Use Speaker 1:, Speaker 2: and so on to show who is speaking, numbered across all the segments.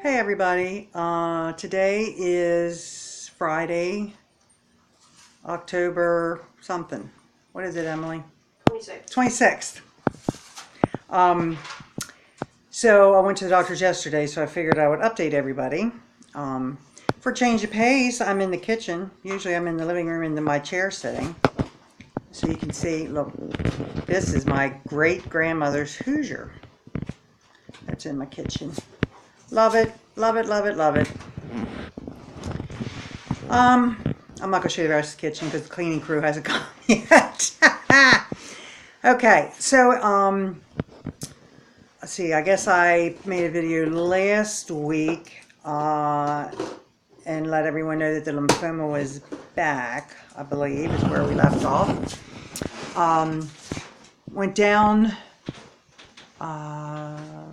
Speaker 1: Hey everybody, today is Friday, October something. What is it, Emily?
Speaker 2: 26.
Speaker 1: 26th. Um, so I went to the doctor's yesterday, so I figured I would update everybody. For change of pace, I'm in the kitchen. Usually I'm in the living room in my chair sitting. So you can see, look, this is my great-grandmother's Hoosier. That's in my kitchen. Love it, love it, love it, love it. I'm not gonna show you the rest of the kitchen because the cleaning crew hasn't come yet. Okay, so let's see. I guess I made a video last week and let everyone know that the lymphoma was back. I believe is where we left off. Went down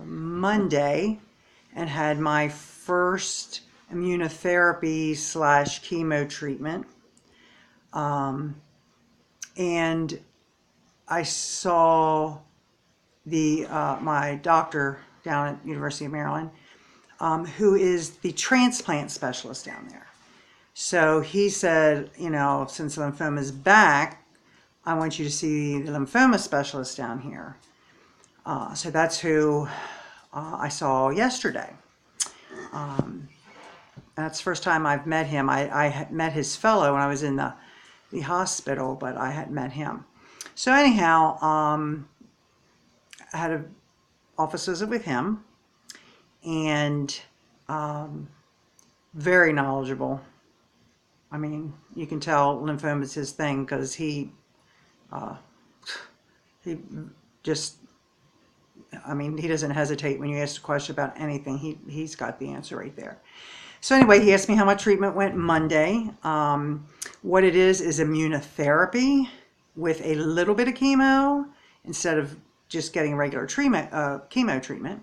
Speaker 1: Monday and had my first immunotherapy / chemo treatment. And I saw my doctor down at University of Maryland, who is the transplant specialist down there. So he said, since lymphoma is back, I want you to see the lymphoma specialist down here. So that's who I saw yesterday. That's the first time I've met him. I had met his fellow when I was in the hospital, but I hadn't met him. So anyhow, I had an office visit with him, and very knowledgeable. I mean, you can tell lymphoma is his thing because he just, I mean, he doesn't hesitate when you ask a question about anything. He's got the answer right there. So anyway, he asked me how my treatment went Monday. What it is immunotherapy with a little bit of chemo instead of just getting regular treatment, chemo treatment,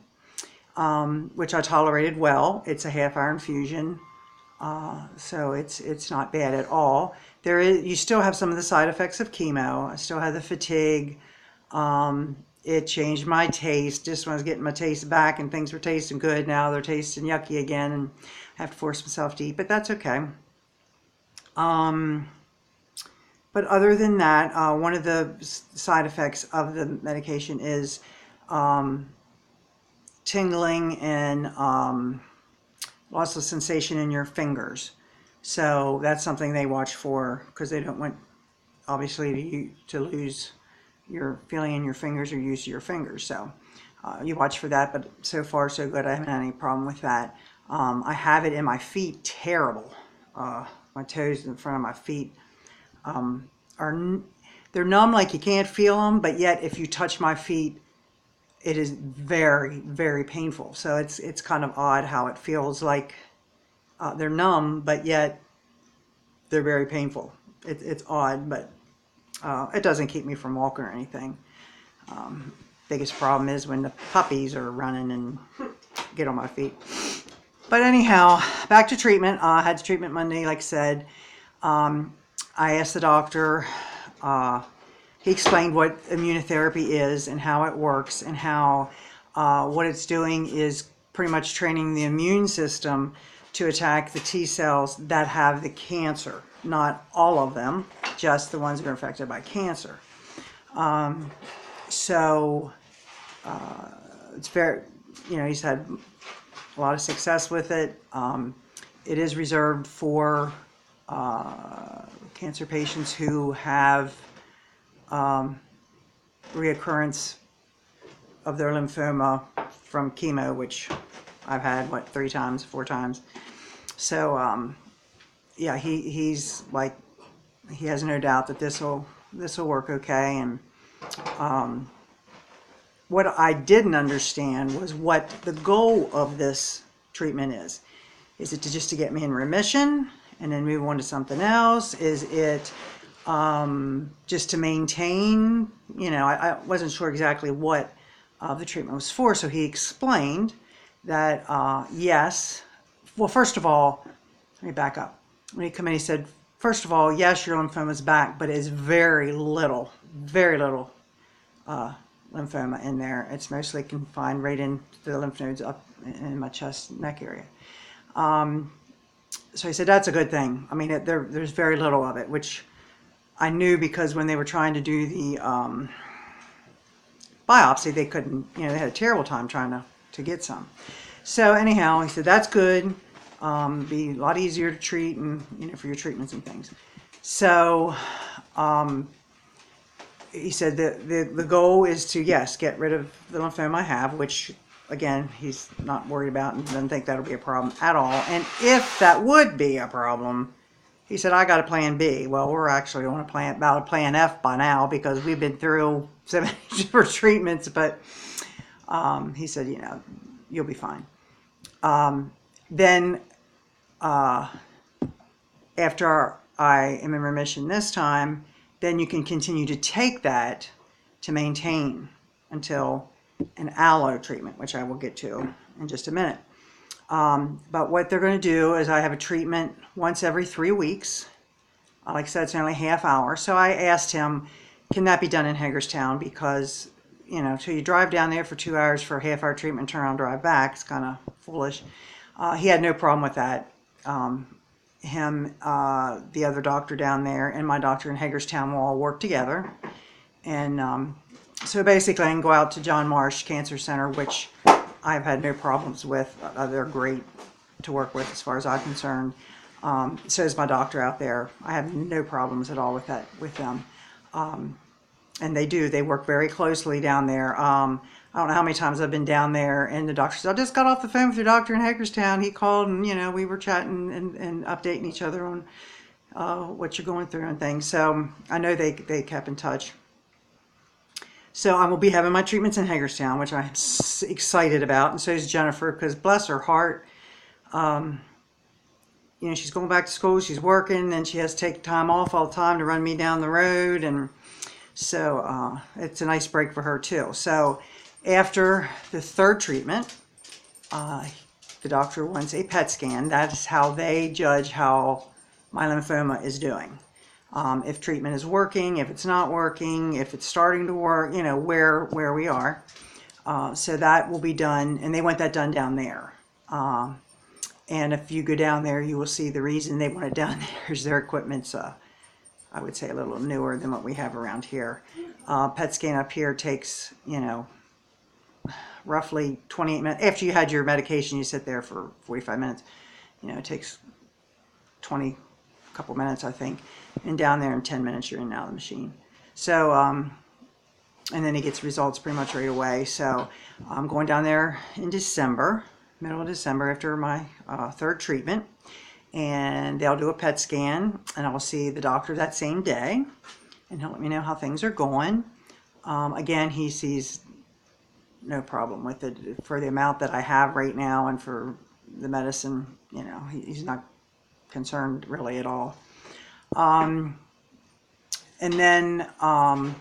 Speaker 1: which I tolerated well. It's a half-hour infusion, so it's not bad at all. You still have some of the side effects of chemo. I still have the fatigue. It changed my taste. Just when I was getting my taste back and things were tasting good, now they're tasting yucky again, and I have to force myself to eat, but that's okay. But other than that, one of the side effects of the medication is tingling and loss of sensation in your fingers. So that's something they watch for because they don't want, obviously, to lose your feeling in your fingers or use your fingers. So you watch for that, but so far so good. I haven't had any problem with that. I have it in my feet, terrible. My toes in front of my feet they're numb, like you can't feel them, but yet if you touch my feet, it is very, very painful. So it's kind of odd how it feels like they're numb, but yet they're very painful. It's odd, but it doesn't keep me from walking or anything. Biggest problem is when the puppies are running and get on my feet. But anyhow, back to treatment. I had treatment Monday, like I said. I asked the doctor, he explained what immunotherapy is and how it works, and how what it's doing is pretty much training the immune system to attack the T cells that have the cancer. Not all of them, just the ones that are affected by cancer. So it's very, he's had a lot of success with it. It is reserved for cancer patients who have reoccurrence of their lymphoma from chemo, which I've had, 3 times, 4 times. So yeah, he's like, he has no doubt that this will work okay. And what I didn't understand was what the goal of this treatment is. Is it just to get me in remission and then move on to something else? Is it just to maintain? I wasn't sure exactly what the treatment was for. So he explained that yes. Well, first of all, let me back up. When he came in, he said, first of all, yes, your lymphoma is back, but it's very little lymphoma in there. It's mostly confined right into the lymph nodes up in my chest, neck area. So he said, that's a good thing. I mean, there's very little of it, which I knew because when they were trying to do the biopsy, they couldn't, they had a terrible time trying to get some. So anyhow, he said, that's good. Be a lot easier to treat and, for your treatments and things. So he said that the goal is to, yes, get rid of the lymphoma I have, which, again, he's not worried about and doesn't think that'll be a problem at all. And if that would be a problem, he said, I got a plan B. Well, we're actually on about a plan F by now because we've been through so many different treatments, but he said, you'll be fine. Then after I am in remission this time, then you can continue to take that to maintain until an allo treatment, which I will get to in just a minute. But what they're going to do is I have a treatment once every 3 weeks. Like I said, it's only half hour. So I asked him, can that be done in Hagerstown? Because, so you drive down there for 2 hours for a half hour treatment, turn around, drive back. It's kind of foolish. He had no problem with that. The other doctor down there, and my doctor in Hagerstown will all work together. And so basically I can go out to John Marsh Cancer Center, which I've had no problems with. They're great to work with as far as I'm concerned. So is my doctor out there. I have no problems at all with them. And they work very closely down there. I don't know how many times I've been down there, and the doctor said, I just got off the phone with your doctor in Hagerstown. He called, and, we were chatting and updating each other on what you're going through and things. So I know they kept in touch. So I will be having my treatments in Hagerstown, which I'm excited about, and so is Jennifer, because bless her heart, she's going back to school, she's working, and she has to take time off all the time to run me down the road, and so it's a nice break for her too. So after the third treatment, the doctor wants a PET scan. That is how they judge how my lymphoma is doing. If treatment is working, if it's not working, if it's starting to work, where we are. So that will be done, and they want that done down there. And if you go down there, you will see the reason they want it down there is their equipment's, I would say, a little newer than what we have around here. PET scan up here takes, roughly 28 minutes. After you had your medication, you sit there for 45 minutes. It takes a couple minutes, I think. And down there in 10 minutes, you're in and out of the machine. So, and then he gets results pretty much right away. So I'm going down there in December, middle of December, after my third treatment. And they'll do a PET scan, and I'll see the doctor that same day, and he'll let me know how things are going. Again, he sees no problem with it for the amount that I have right now, and for the medicine, he's not concerned really at all. And then I'll,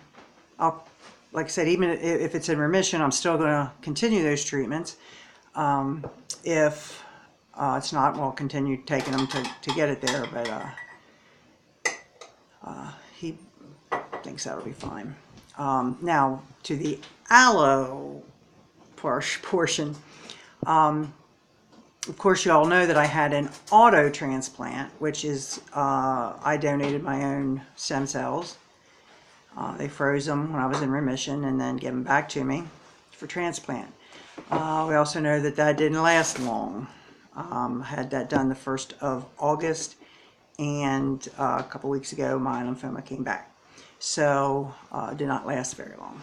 Speaker 1: like I said, even if it's in remission, I'm still going to continue those treatments. If it's not, we'll continue taking them to get it there, but he thinks that'll be fine. Now, to the allo portion, of course, you all know that I had an auto transplant, which is I donated my own stem cells. They froze them when I was in remission and then gave them back to me for transplant. We also know that didn't last long. I had that done the 1st of August, and a couple weeks ago my lymphoma came back. So it did not last very long.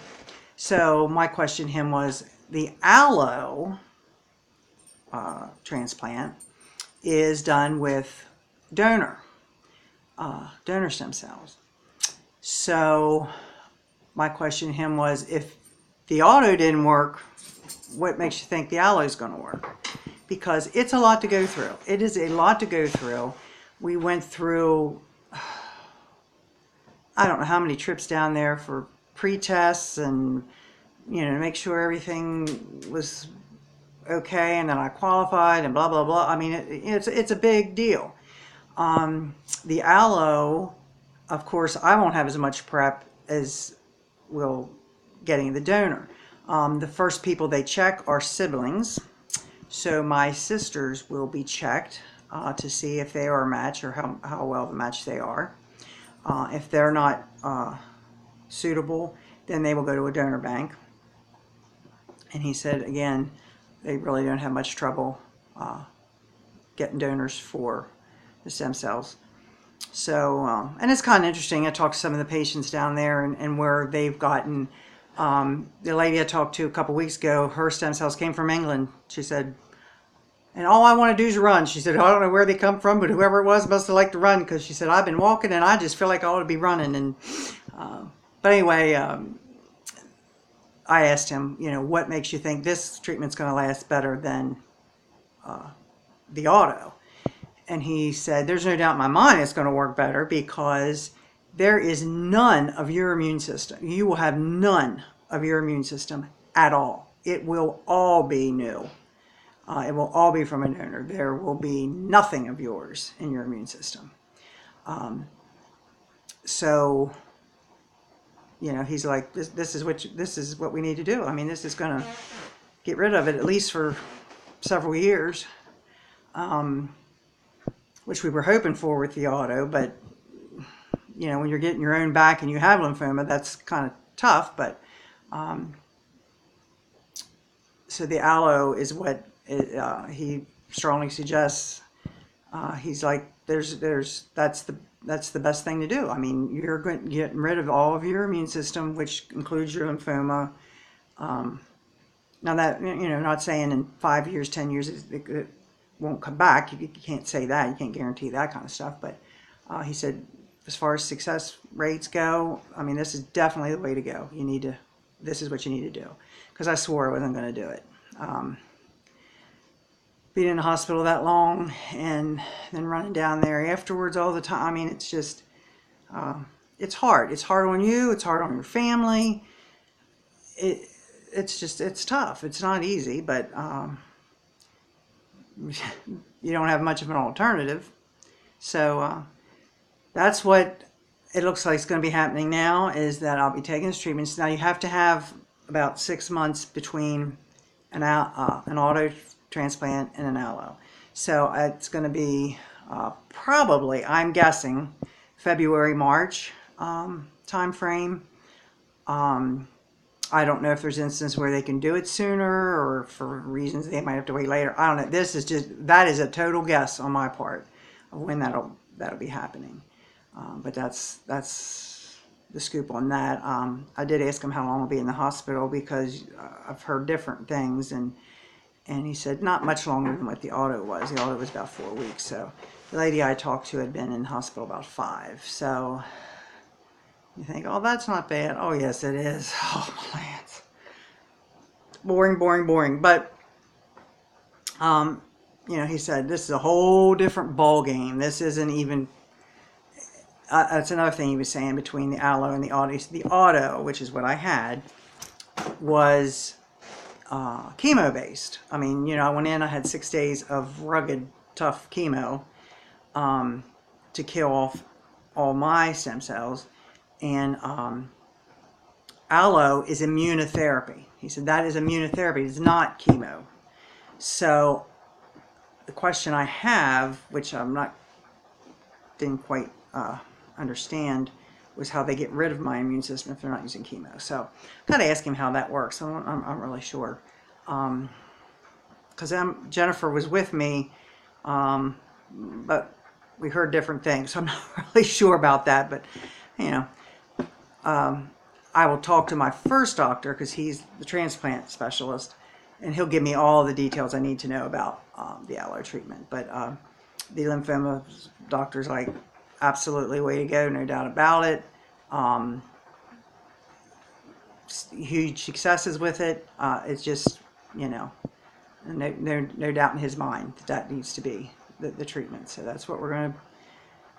Speaker 1: So my question to him was, the allo transplant is done with donor stem cells. So my question to him was, if the auto didn't work, what makes you think the allo is going to work? Because it's a lot to go through. It is a lot to go through. We went through, I don't know how many trips down there for pre-tests and, to make sure everything was okay, and then I qualified and blah, blah, blah. I mean, it's a big deal. The allo, of course, I won't have as much prep as will getting the donor. The first people they check are siblings. So my sisters will be checked to see if they are a match or how well of a match they are. If they're not suitable, then they will go to a donor bank. And he said, again, they really don't have much trouble getting donors for the stem cells. So, and it's kind of interesting. I talked to some of the patients down there and where they've gotten, the lady I talked to a couple weeks ago, her stem cells came from England. She said, and all I want to do is run. She said, I don't know where they come from, but whoever it was must have liked to run, because she said, I've been walking and I just feel like I ought to be running. And but anyway, I asked him, what makes you think this treatment's going to last better than the auto? And he said, there's no doubt in my mind it's going to work better, because there is none of your immune system. You will have none of your immune system at all. It will all be new. It will all be from a donor. There will be nothing of yours in your immune system. So, he's like, this is what we need to do. I mean, this is going to get rid of it, at least for several years, which we were hoping for with the auto. But when you're getting your own back and you have lymphoma, that's kind of tough. But so the allo is what he strongly suggests. He's like, that's the best thing to do. I mean, you're getting rid of all of your immune system, which includes your lymphoma. Now that, not saying in 5 years, 10 years it won't come back. You can't say that. You can't guarantee that kind of stuff. But he said, as far as success rates go, I mean, this is definitely the way to go. This is what you need to do. Because I swore I wasn't going to do it. Being in the hospital that long and then running down there afterwards all the time. I mean, it's just, it's hard. It's hard on you. It's hard on your family. It's tough. It's not easy, but you don't have much of an alternative. So that's what it looks like is going to be happening now, is that I'll be taking this treatment. Now you have to have about 6 months between an auto transplant and an allo. So it's going to be probably, I'm guessing, February, March time frame. I don't know if there's instances where they can do it sooner, or for reasons they might have to wait later. I don't know. That is a total guess on my part of when that'll be happening. But that's the scoop on that. I did ask him how long I'll be in the hospital, because I've heard different things, and he said not much longer than what the auto was. The auto was about 4 weeks. So the lady I talked to had been in hospital about 5. So you think, oh, that's not bad. Oh, yes, it is. Oh, man. Boring, boring, boring. But, he said, this is a whole different ball game. This isn't even, that's another thing he was saying between the allo and the auto. The auto, which is what I had, was chemo-based. I mean, I went in, I had 6 days of rugged, tough chemo to kill off all my stem cells. And allo is immunotherapy. He said that is immunotherapy. It's not chemo. So the question I have, which didn't quite understand, was how they get rid of my immune system if they're not using chemo. So I got to ask him how that works. I'm really sure. Because Jennifer was with me, but we heard different things. So I'm not really sure about that. But, I will talk to my first doctor, because he's the transplant specialist, and he'll give me all the details I need to know about the allo treatment. But the lymphoma doctor's like, absolutely way to go, no doubt about it. Huge successes with it. It's just, no doubt in his mind that needs to be the treatment. So that's what we're going to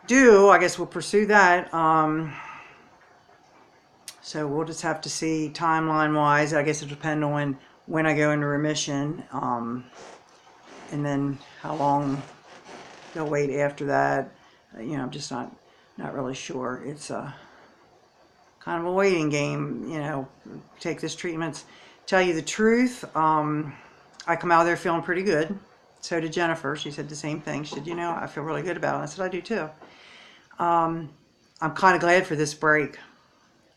Speaker 1: do. I guess we'll pursue that. So we'll just have to see timeline-wise. I guess it'll depend on when I go into remission, and then how long they'll wait after that. I'm just not really sure. It's kind kind of a waiting game, take this treatment. Tell you the truth, I come out of there feeling pretty good. So did Jennifer. She said the same thing. She said, I feel really good about it. I said, I do too. I'm kind of glad for this break.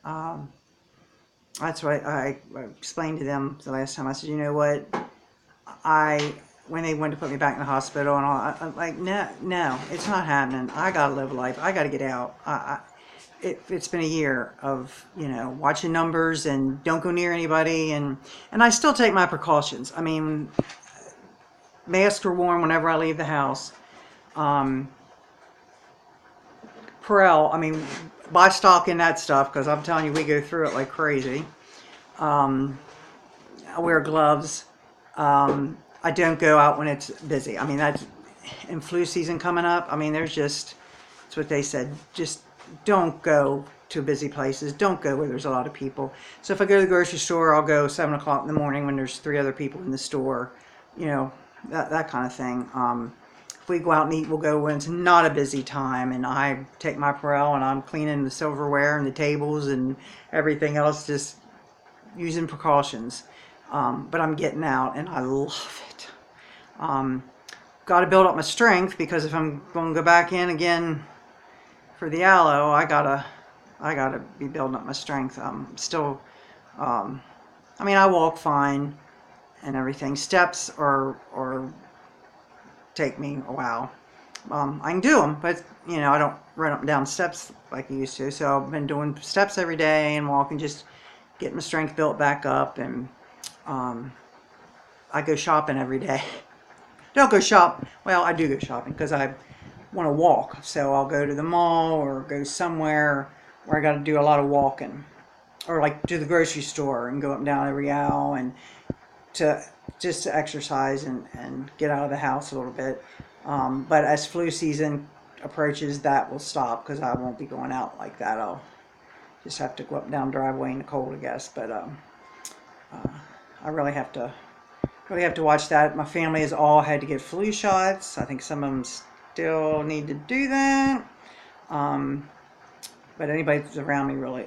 Speaker 1: That's what I explained to them the last time. I said, you know what? When they wanted to put me back in the hospital and all, I'm like, no, it's not happening. I gotta live life. I gotta get out. It's been a year of watching numbers and don't go near anybody, and I still take my precautions. I mean, masks are worn whenever I leave the house. Purell, I mean, buy stock in that stuff because I'm telling you, we go through it like crazy. I wear gloves. I don't go out when it's busy. I mean, that's in flu season coming up. I mean, that's what they said. Just don't go to busy places. Don't go where there's a lot of people. So if I go to the grocery store, I'll go 7 o'clock in the morning when there's 3 other people in the store. That kind of thing. If we go out and eat, we'll go when it's not a busy time, and I take my Purell and I'm cleaning the silverware and the tables and everything else, just using precautions. But I'm getting out and I love it. Got to build up my strength, because if I'm going to go back in again for the aloe, I gotta be building up my strength. Still, I mean, I walk fine and everything. Steps or take me a while. I can do them, but I don't run up and down steps like I used to. So I've been doing steps every day and walking, just getting my strength built back up. And I go shopping every day. Don't go shop. Well, I do go shopping because I want to walk. So I'll go to the mall or go somewhere where I got to do a lot of walking, or like to the grocery store and go up and down every aisle, and to exercise and get out of the house a little bit. But as flu season approaches, that will stop because I won't be going out like that. I'll just have to go up and down the driveway in the cold, I guess. But I really have to watch that. My family has all had to get flu shots. I think some of them still need to do that. But anybody that's around me really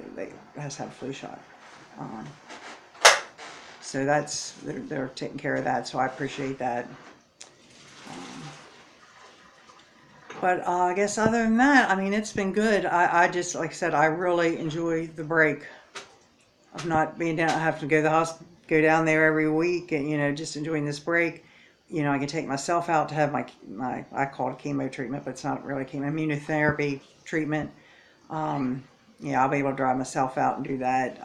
Speaker 1: has had a flu shot. So they're taking care of that. So I appreciate that. But I guess other than that, I mean, it's been good. I just, like I said, I really enjoy the break of not being down. I have to go to the hospital, go down there every week, and just enjoying this break. I can take myself out to have my I call it chemo treatment, but it's not really chemo, immunotherapy treatment. I'll be able to drive myself out and do that,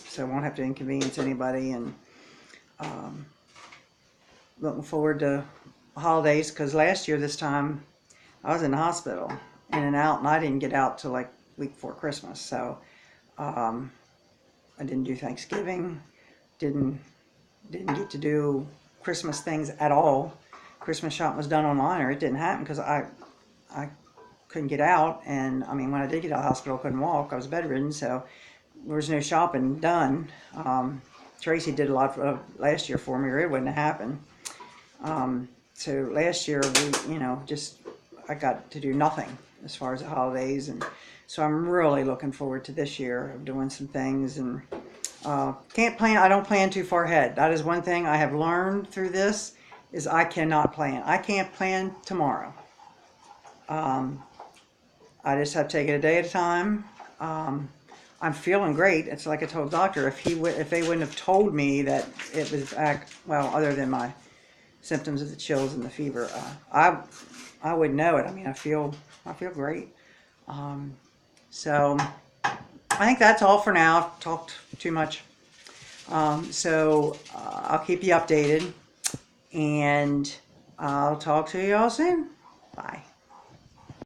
Speaker 1: so I won't have to inconvenience anybody. And looking forward to holidays, because last year this time I was in the hospital, in and out, and I didn't get out till like week before Christmas. So I didn't do Thanksgiving, didn't get to do Christmas things at all. Christmas shopping was done online, or it didn't happen because I couldn't get out. And I mean, when I did get out of the hospital, I couldn't walk. I was bedridden, so there was no shopping done. Tracy did a lot last year for me, or it wouldn't have happened. So last year I got to do nothing as far as the holidays, and so I'm really looking forward to this year of doing some things. And can't plan. I don't plan too far ahead. That is one thing I have learned through this, is I cannot plan. I can't plan tomorrow. I just have to take it a day at a time. I'm feeling great. It's like I told the doctor, if they wouldn't have told me that it was other than my symptoms of the chills and the fever, I would know it. I mean, I feel great. So I think that's all for now. I've talked too much. So I'll keep you updated, and I'll talk to you all soon. Bye.